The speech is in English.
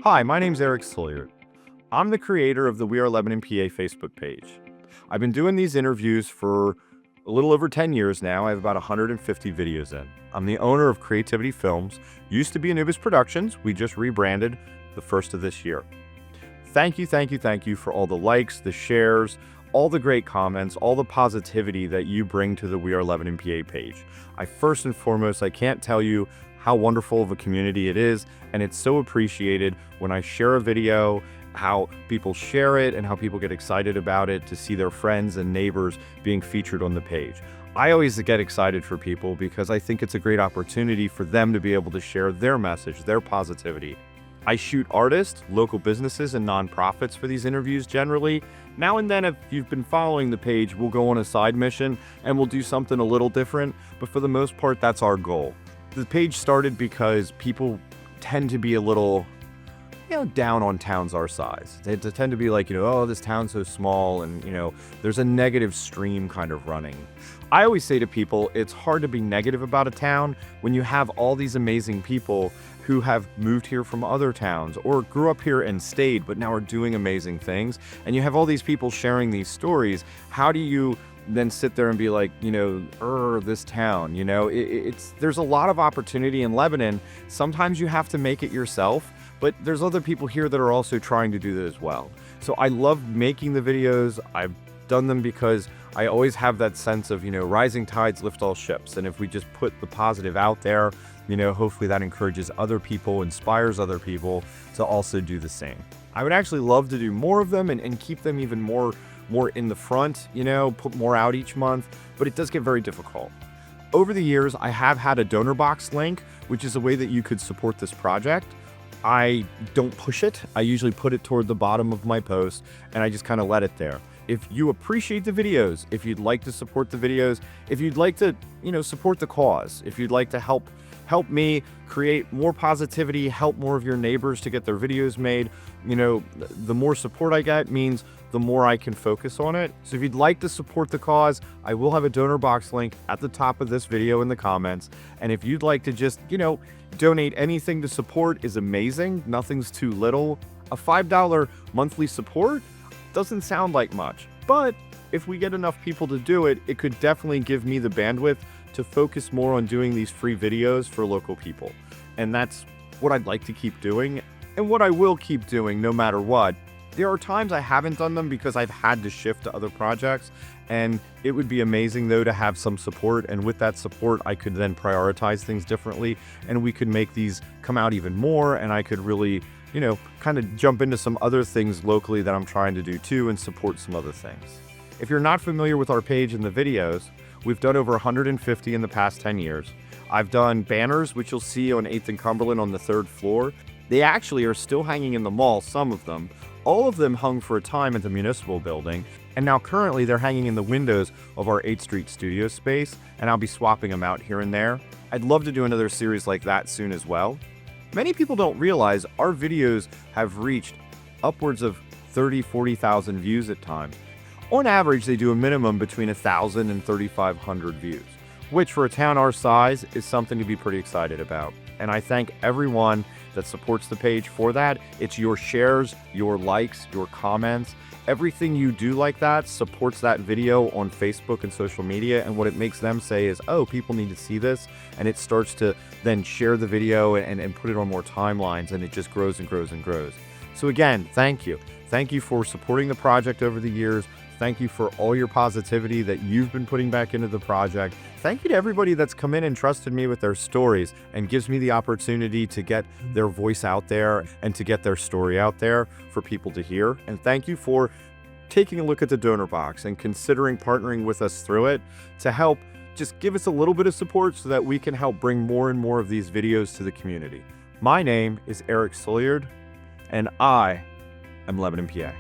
Hi, my name's Erik Soulliard. I'm the creator of the We Are Lebanon, PA Facebook page. I've been doing these interviews for a little over 10 years now. I have about 150 videos in. I'm the owner of Creativity Films, used to be Anubis Productions. We just rebranded the first of this year. Thank you for all the likes, the shares, all the great comments, all the positivity that you bring to the We Are Lebanon, PA page. First and foremost, I can't tell you how wonderful of a community it is, and it's so appreciated when I share a video, how people share it and how people get excited about it to see their friends and neighbors being featured on the page. I always get excited for people because I think it's a great opportunity for them to be able to share their message, their positivity. I shoot artists, local businesses, and nonprofits for these interviews generally. Now and then, if you've been following the page, we'll go on a side mission and we'll do something a little different, but for the most part, that's our goal. The page started because people tend to be a little, down on towns our size. They tend to be like, oh, this town's so small, and, there's a negative stream kind of running. I always say to people, it's hard to be negative about a town when you have all these amazing people who have moved here from other towns or grew up here and stayed, but now are doing amazing things. And you have all these people sharing these stories. How do you then sit there and be like, this town, there's a lot of opportunity in Lebanon. Sometimes you have to make it yourself, but there's other people here that are also trying to do that as well. So I love making the videos. I've done them because I always have that sense of, rising tides lift all ships. And if we just put the positive out there, hopefully that encourages other people, inspires other people to also do the same. I would actually love to do more of them and keep them even more in the front, put more out each month, but it does get very difficult. Over the years, I have had a donor box link, which is a way that you could support this project. I don't push it. I usually put it toward the bottom of my post and I just kind of let it there. If you appreciate the videos, if you'd like to support the videos, if you'd like to, support the cause, if you'd like to help me create more positivity, help more of your neighbors to get their videos made, the more support I get means the more I can focus on it. So if you'd like to support the cause, I will have a donor box link at the top of this video in the comments. And if you'd like to just, donate anything to support is amazing. Nothing's too little. A $5 monthly support doesn't sound like much, but if we get enough people to do it, it could definitely give me the bandwidth to focus more on doing these free videos for local people. And that's what I'd like to keep doing and what I will keep doing no matter what. There are times I haven't done them because I've had to shift to other projects, and it would be amazing though to have some support, and with that support I could then prioritize things differently and we could make these come out even more, and I could really, kind of jump into some other things locally that I'm trying to do too and support some other things. If you're not familiar with our page and the videos, we've done over 150 in the past 10 years. I've done banners, which you'll see on 8th and Cumberland on the 3rd floor. They actually are still hanging in the mall, some of them. All of them hung for a time at the municipal building, and now currently they're hanging in the windows of our 8th Street studio space, and I'll be swapping them out here and there. I'd love to do another series like that soon as well. Many people don't realize our videos have reached upwards of 40,000 views at times. On average, they do a minimum between 1,000 and 3,500 views, which for a town our size is something to be pretty excited about. And I thank everyone that supports the page for that. It's your shares, your likes, your comments. Everything you do like that supports that video on Facebook and social media. And what it makes them say is, oh, people need to see this. And it starts to then share the video and put it on more timelines. And it just grows and grows and grows. So again, thank you. Thank you for supporting the project over the years. Thank you for all your positivity that you've been putting back into the project. Thank you to everybody that's come in and trusted me with their stories and gives me the opportunity to get their voice out there and to get their story out there for people to hear. And thank you for taking a look at the donor box and considering partnering with us through it to help just give us a little bit of support so that we can help bring more and more of these videos to the community. My name is Erik Soulliard, and I am Lebanon, PA.